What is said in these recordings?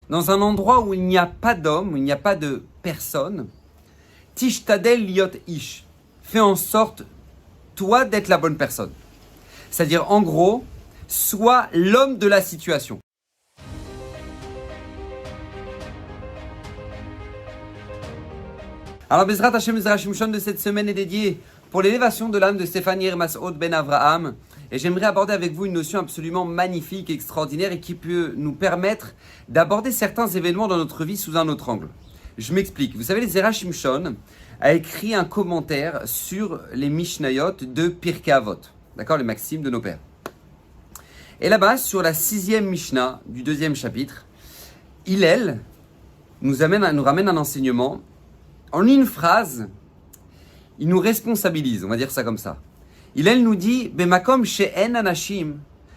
dans un endroit où il n'y a pas d'homme, où il n'y a pas de personne, tishtadel liot ish, fais en sorte, toi, d'être la bonne personne. C'est-à-dire, en gros, sois l'homme de la situation. Alors, Bezrat Hashem Ezra Shimshon de cette semaine est dédié pour l'élévation de l'âme de Stéphanie Mas'od Ben Avraham. Et j'aimerais aborder avec vous une notion absolument magnifique, extraordinaire et qui peut nous permettre d'aborder certains événements dans notre vie sous un autre angle. Je m'explique. Vous savez, les Ezra Shimshon a écrit un commentaire sur les Mishnayot de Pirkei Avot. D'accord, les maximes de nos pères. Et là-bas, sur la 6e Mishnah du 2e chapitre, Hillel nous ramène un enseignement. En une phrase, il nous responsabilise, on va dire ça comme ça. Hillel nous dit, Bemakom she'en anashim,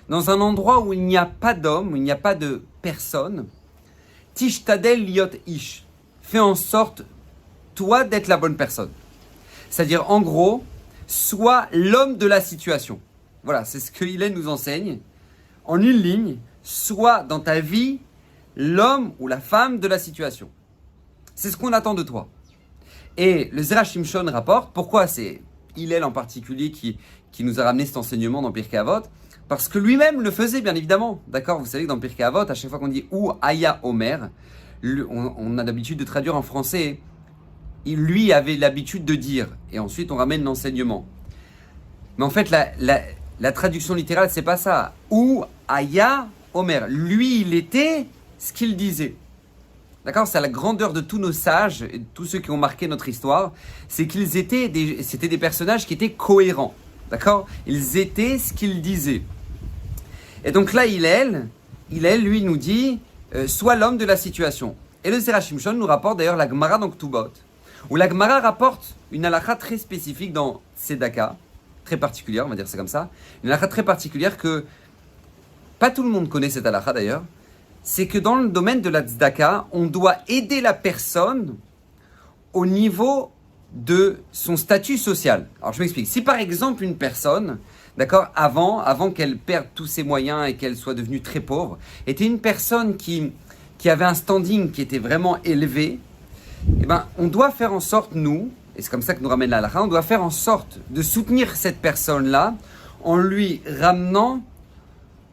dans un endroit où il n'y a pas d'homme, où il n'y a pas de personne, tishtadel liot ish, fais en sorte, toi, d'être la bonne personne. C'est-à-dire, en gros, sois l'homme de la situation. Voilà, c'est ce que Hillel nous enseigne. En une ligne, sois dans ta vie l'homme ou la femme de la situation. C'est ce qu'on attend de toi. Et le Ezra Shimshon rapporte, pourquoi c'est Hillel en particulier qui nous a ramené cet enseignement dans Pirkei Avot, parce que lui-même le faisait bien évidemment. D'accord, vous savez que dans Pirkei Avot, à chaque fois qu'on dit ou Aya Omer, on a l'habitude de traduire en français, lui avait l'habitude de dire, et ensuite on ramène l'enseignement. Mais en fait, la traduction littérale, c'est pas ça. Ou Aya Omer, lui il était ce qu'il disait. D'accord, c'est à la grandeur de tous nos sages et de tous ceux qui ont marqué notre histoire, c'est qu'ils étaient c'était des personnages qui étaient cohérents. D'accord, ils étaient ce qu'ils disaient. Et donc là, Hillel, lui, nous dit, sois l'homme de la situation. Et le Ezra Shimshon nous rapporte d'ailleurs la Gemara dans Ktubot, où la Gemara rapporte une halakha très spécifique dans Tzedaka, très particulière, on va dire c'est comme ça, une halakha très particulière que pas tout le monde connaît cette halakha d'ailleurs. C'est que dans le domaine de la tzedaka, on doit aider la personne au niveau de son statut social. Alors je m'explique. Si par exemple une personne, d'accord, avant qu'elle perde tous ses moyens et qu'elle soit devenue très pauvre, était une personne qui avait un standing qui était vraiment élevé, eh ben, on doit faire en sorte, nous, et c'est comme ça que nous ramène la halakha, on doit faire en sorte de soutenir cette personne-là en lui ramenant,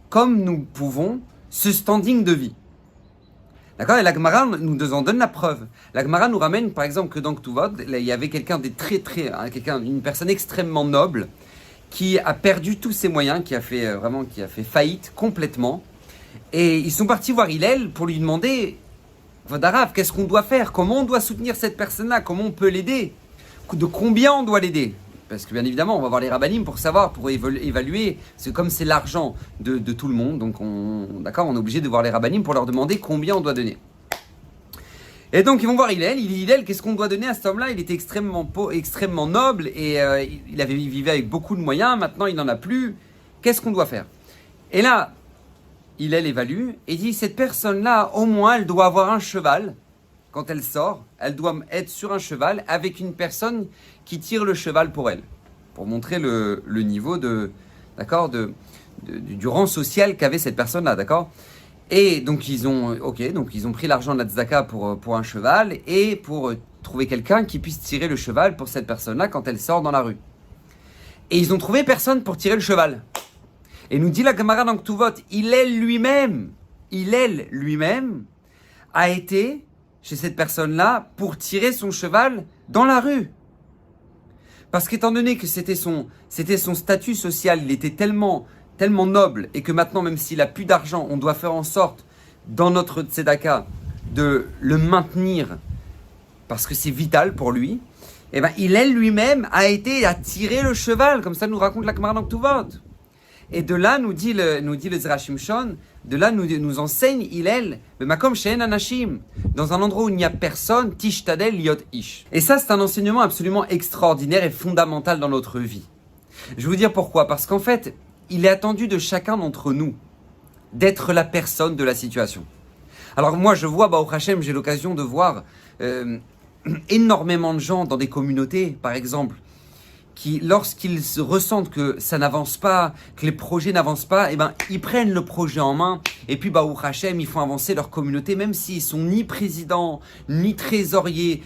comme nous pouvons, ce standing de vie. D'accord? Et la Gemara nous en donne la preuve. La Gemara nous ramène, par exemple, que dans Ktuvot, il y avait une personne extrêmement noble qui a perdu tous ses moyens, qui a fait faillite complètement. Et ils sont partis voir Hillel pour lui demander, Vodarav, qu'est-ce qu'on doit faire? Comment on doit soutenir cette personne-là? Comment on peut l'aider? De combien on doit l'aider? Parce que bien évidemment, on va voir les rabbinim pour savoir, pour évaluer. C'est comme c'est l'argent de tout le monde, donc on est obligé de voir les rabbinim pour leur demander combien on doit donner. Et donc ils vont voir Hillel. Il dit Hillel, qu'est-ce qu'on doit donner à cet homme-là? Il était extrêmement noble et il vivait avec beaucoup de moyens. Maintenant, il n'en a plus. Qu'est-ce qu'on doit faire? Et là, Hillel évalue et dit cette personne-là, au moins, elle doit avoir un cheval. Quand elle sort, elle doit être sur un cheval avec une personne qui tire le cheval pour elle, pour montrer le niveau du rang social qu'avait cette personne-là, d'accord? Et donc ils ont pris l'argent de la tzedaka pour un cheval et pour trouver quelqu'un qui puisse tirer le cheval pour cette personne-là quand elle sort dans la rue. Et ils ont trouvé personne pour tirer le cheval. Et nous dit la Gemara dans Ktuvot, Hillel lui-même a été chez cette personne-là pour tirer son cheval dans la rue. Parce qu'étant donné que c'était son statut social, il était tellement noble et que maintenant, même s'il a plus d'argent, on doit faire en sorte, dans notre tzedaka, de le maintenir parce que c'est vital pour lui, et ben Hillel lui-même a été à tirer le cheval, comme ça nous raconte la Gemara dans Ktuvot. Et de là, nous dit le Ezra Shimshon, de là nous enseigne Hillel, Bemakom she'en anashim, dans un endroit où il n'y a personne, tishtadel liot ish. Et ça, c'est un enseignement absolument extraordinaire et fondamental dans notre vie. Je vais vous dire pourquoi. Parce qu'en fait, il est attendu de chacun d'entre nous d'être la personne de la situation. Alors moi, je vois, Baruch Hashem, j'ai l'occasion de voir énormément de gens dans des communautés, par exemple, qui, lorsqu'ils ressentent que ça n'avance pas, que les projets n'avancent pas, eh ben, ils prennent le projet en main et puis, Baruch Hashem, ils font avancer leur communauté, même s'ils sont ni présidents, ni trésoriers.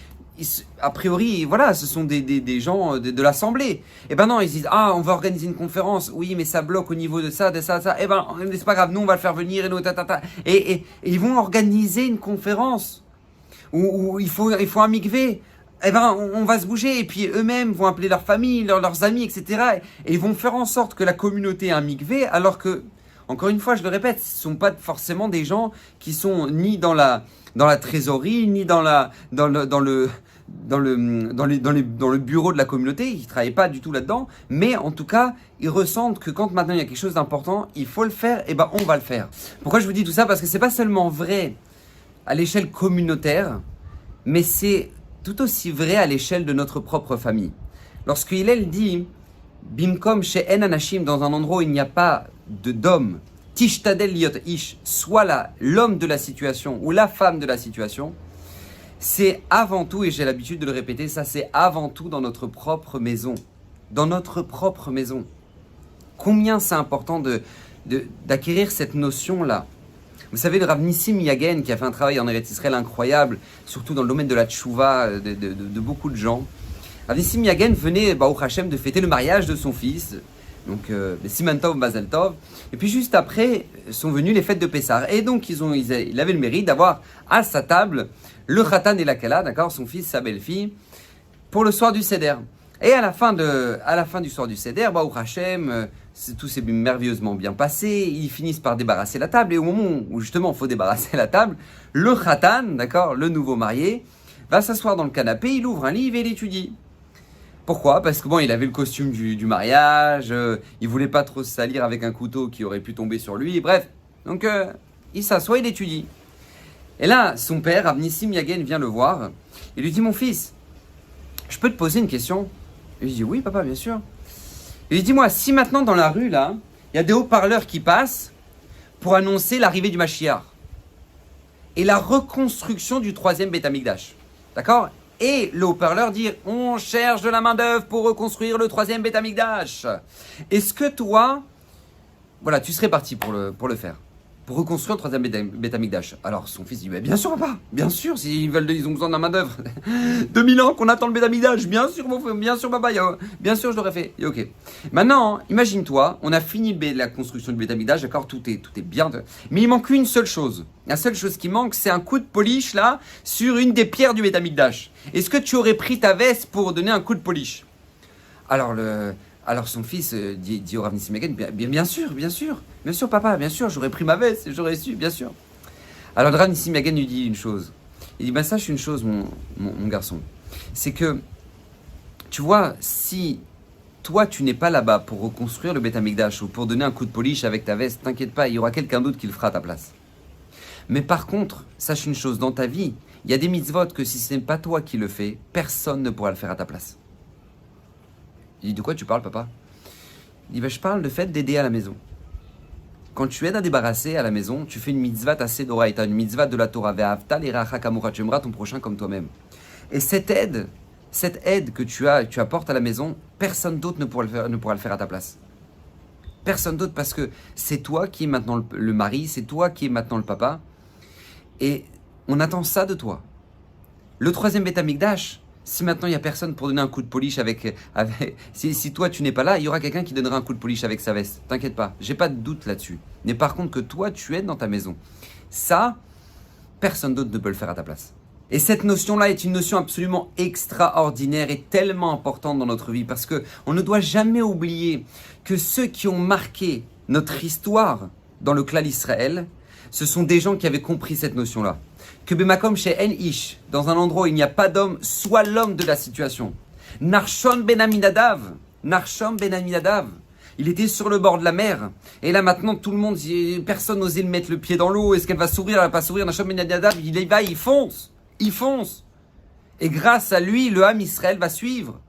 A priori, voilà, ce sont des gens de l'Assemblée. Eh ben non, ils disent, ah, on va organiser une conférence. Oui, mais ça bloque au niveau de ça, de ça, de ça. Eh ben, c'est pas grave, nous, on va le faire venir et nous, Et ils vont organiser une conférence où il faut un mikvé. Eh ben, on va se bouger et puis eux-mêmes vont appeler leur famille, leurs amis, etc. Et ils vont faire en sorte que la communauté ait un mikvé, alors que, encore une fois, je le répète, ce ne sont pas forcément des gens qui sont ni dans la trésorerie, ni dans le bureau de la communauté, ils ne travaillent pas du tout là-dedans, mais en tout cas, ils ressentent que quand maintenant il y a quelque chose d'important, il faut le faire, et ben on va le faire. Pourquoi je vous dis tout ça? Parce que c'est pas seulement vrai à l'échelle communautaire, mais c'est tout aussi vrai à l'échelle de notre propre famille. Lorsque Hillel dit Bimkom she'en anashim, dans un endroit où il n'y a pas d'homme, tishtadel liot ish, soit l'homme de la situation ou la femme de la situation, c'est avant tout, et j'ai l'habitude de le répéter, ça c'est avant tout dans notre propre maison. Dans notre propre maison. Combien c'est important d'acquérir cette notion-là. Vous savez, le Rav Nissim Yagen, qui a fait un travail en Eretz Israël incroyable, surtout dans le domaine de la tchouva de beaucoup de gens. Rav Nissim Yagen venait, Baruch Hashem, de fêter le mariage de son fils, donc Siman Tov, Mazel Tov. Et puis juste après, sont venues les fêtes de Pessah. Et donc, il avait le mérite d'avoir à sa table le Khatan et la Kala, d'accord, son fils, sa belle-fille, pour le soir du Seder. Et à la fin du soir du Seder, Baruch Hashem, tout s'est merveilleusement bien passé. Ils finissent par débarrasser la table. Et au moment où justement il faut débarrasser la table, le Khatan, d'accord, le nouveau marié, va s'asseoir dans le canapé, il ouvre un livre et il étudie. Pourquoi? Parce que bon, il avait le costume du mariage, il voulait pas trop se salir avec un couteau qui aurait pu tomber sur lui. Bref, donc il s'assoit, il étudie. Et là, son père, Rav Nissim Yagen, vient le voir. Il lui dit, mon fils, je peux te poser une question? Il lui dit, oui papa, bien sûr. Il lui dit, moi, si maintenant dans la rue, là, il y a des haut-parleurs qui passent pour annoncer l'arrivée du Mashiach et la reconstruction du 3e Beth Amikdash, d'accord? Et le haut-parleur dit, on cherche de la main-d'œuvre pour reconstruire le 3e Beth Amikdash. Est-ce que toi, voilà, tu serais parti pour le faire? Pour reconstruire le 3e Beth Amikdash. Alors son fils dit, bah, bien sûr papa, bien sûr, ils ont besoin de la main d'œuvre. 2000 ans qu'on attend le Beth Amikdash, bien sûr papa, bien sûr je l'aurais fait. Et ok. Maintenant, imagine-toi, on a fini la construction du Beth Amikdash, d'accord, tout est bien, mais il manque une seule chose. La seule chose qui manque, c'est un coup de polish là, sur une des pierres du Beth Amikdash. Est-ce que tu aurais pris ta veste pour donner un coup de polish? Alors son fils dit au Rav Nissim Yagen, bien sûr papa, bien sûr, j'aurais pris ma veste, j'aurais su, bien sûr. Alors le Rav Nissim Yagen lui dit une chose, il dit, sache une chose mon garçon, c'est que, tu vois, si toi tu n'es pas là-bas pour reconstruire le Beth Amikdash ou pour donner un coup de polish avec ta veste, t'inquiète pas, il y aura quelqu'un d'autre qui le fera à ta place. Mais par contre, sache une chose, dans ta vie, il y a des mitzvot que si ce n'est pas toi qui le fais, personne ne pourra le faire à ta place. Il dit, de quoi tu parles, papa? Il dit, je parle du fait d'aider à la maison. Quand tu aides à débarrasser à la maison, tu fais une mitzvah tassé d'oraïta, une mitzvah de la Torah, ve'ahavta l'iracha kamocha, tu aimeras ton prochain comme toi-même. Et cette aide que tu apportes à la maison, personne d'autre ne pourra le faire à ta place. Personne d'autre, parce que c'est toi qui es maintenant le mari, c'est toi qui es maintenant le papa. Et on attend ça de toi. Le 3e Beth Amikdash, si maintenant il n'y a personne pour donner un coup de polish si toi tu n'es pas là, il y aura quelqu'un qui donnera un coup de polish avec sa veste. T'inquiète pas, j'ai pas de doute là-dessus. Mais par contre que toi tu aides dans ta maison, ça, personne d'autre ne peut le faire à ta place. Et cette notion-là est une notion absolument extraordinaire et tellement importante dans notre vie parce que on ne doit jamais oublier que ceux qui ont marqué notre histoire dans le clan Israël, ce sont des gens qui avaient compris cette notion-là. Que Bemakom chez En Ish, dans un endroit où il n'y a pas d'homme, soit l'homme de la situation. Narshon ben Aminadav, il était sur le bord de la mer. Et là maintenant, tout le monde, personne n'osait mettre le pied dans l'eau. Est-ce qu'elle va s'ouvrir, elle va pas s'ouvrir? Narshon ben Aminadav, il y va, il fonce. Et grâce à lui, le Ham Israël va suivre.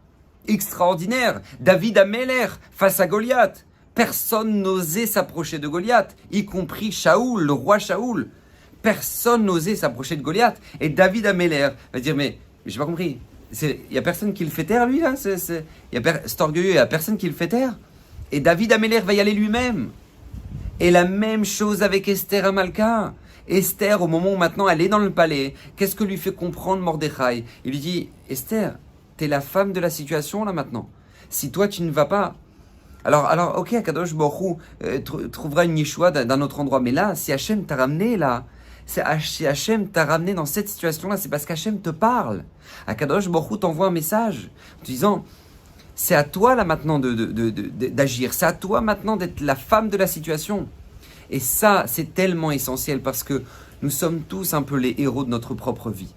Extraordinaire. David Améler face à Goliath. Personne n'osait s'approcher de Goliath, y compris Shaoul, le roi Shaoul. Personne n'osait s'approcher de Goliath. Et David Améler va dire, mais j'ai pas compris. Il n'y a personne qui le fait taire, lui, là. C'est orgueilleux, il n'y a personne qui le fait taire. Et David Améler va y aller lui-même. Et la même chose avec Esther Amalka. Esther, au moment où maintenant elle est dans le palais, qu'est-ce que lui fait comprendre Mordechai? Il lui dit, Esther, t'es la femme de la situation, là, maintenant. Si toi, tu ne vas pas... Alors, ok, Akadosh Baruch Hu trouvera une Yeshua d'un autre endroit. Mais là, si Hachem t'a ramené, là... Si Hachem t'a ramené dans cette situation-là, c'est parce qu'Hachem te parle. Akadosh Baruch Hu t'envoie un message en te disant, c'est à toi là maintenant d'agir, c'est à toi maintenant d'être la femme de la situation. Et ça, c'est tellement essentiel parce que nous sommes tous un peu les héros de notre propre vie.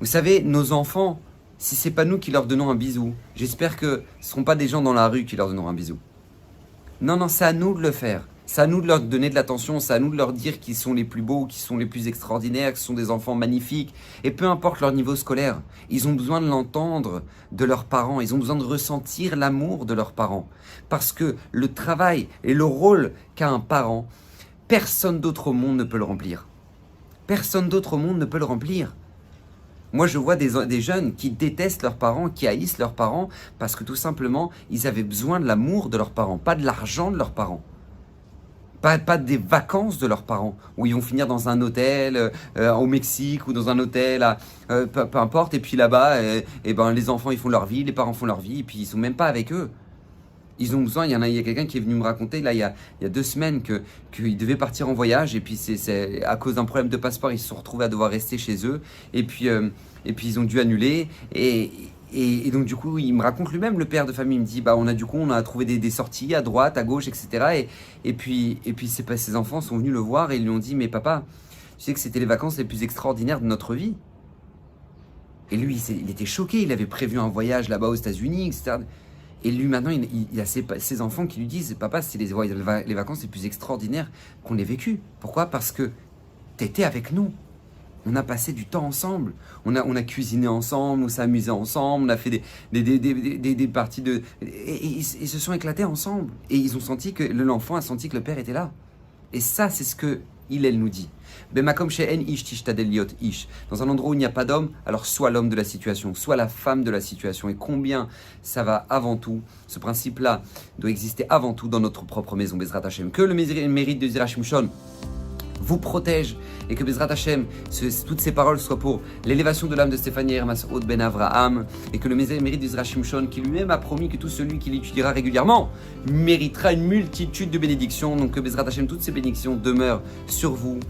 Vous savez, nos enfants, si c'est pas nous qui leur donnons un bisou, j'espère que ce ne seront pas des gens dans la rue qui leur donneront un bisou. Non, c'est à nous de le faire. C'est à nous de leur donner de l'attention, c'est à nous de leur dire qu'ils sont les plus beaux, qu'ils sont les plus extraordinaires, qu'ils sont des enfants magnifiques. Et peu importe leur niveau scolaire, ils ont besoin de l'entendre de leurs parents, ils ont besoin de ressentir l'amour de leurs parents. Parce que le travail et le rôle qu'a un parent, personne d'autre au monde ne peut le remplir. Personne d'autre au monde ne peut le remplir. Moi, je vois des jeunes qui détestent leurs parents, qui haïssent leurs parents, parce que tout simplement, ils avaient besoin de l'amour de leurs parents, pas de l'argent de leurs parents. Pas des vacances de leurs parents, où ils vont finir dans un hôtel au Mexique ou dans un hôtel, peu importe, et puis là-bas, les enfants ils font leur vie, les parents font leur vie, et puis ils sont même pas avec eux. Ils ont besoin, il y a quelqu'un qui est venu me raconter, là, il y a 2 semaines, qu'ils devaient partir en voyage, et puis c'est à cause d'un problème de passeport, ils se sont retrouvés à devoir rester chez eux, et puis ils ont dû annuler, et donc du coup, il me raconte lui-même, le père de famille, il me dit, on a trouvé des sorties à droite, à gauche, etc. Et puis ses enfants sont venus le voir et ils lui ont dit, mais papa, tu sais que c'était les vacances les plus extraordinaires de notre vie. Et lui, il était choqué, il avait prévu un voyage là-bas aux États-Unis, etc. Et lui, maintenant, il a ses enfants qui lui disent, papa, c'est les vacances les plus extraordinaires qu'on ait vécues. Pourquoi? Parce que t'étais avec nous. On a passé du temps ensemble, on a cuisiné ensemble, on s'est amusé ensemble, on a fait des parties de... Et ils se sont éclatés ensemble. Et ils ont senti que l'enfant a senti que le père était là. Et ça, c'est ce que elle nous dit. Bemakom she'en ish tishtadel liot ish. Dans un endroit où il n'y a pas d'homme, alors sois l'homme de la situation, sois la femme de la situation. Et combien ça va avant tout, ce principe-là doit exister avant tout dans notre propre maison, Bezrat Hashem. Que le mérite de Zera Shimshon vous protège et que Bezrat Hashem, toutes ces paroles soient pour l'élévation de l'âme de Stéphanie Masoud Ben Avraham et que le mérite d'Isra Shimshon, qui lui-même a promis que tout celui qui l'étudiera régulièrement méritera une multitude de bénédictions. Donc que Bezrat Hashem, toutes ces bénédictions demeurent sur vous,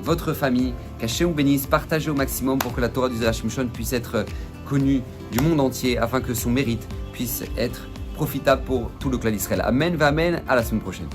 votre famille, qu'Hashem vous bénisse, partagez au maximum pour que la Torah d'Isra Shimshon puisse être connue du monde entier afin que son mérite puisse être profitable pour tout le clan d'Israël. Amen, va amen, à la semaine prochaine.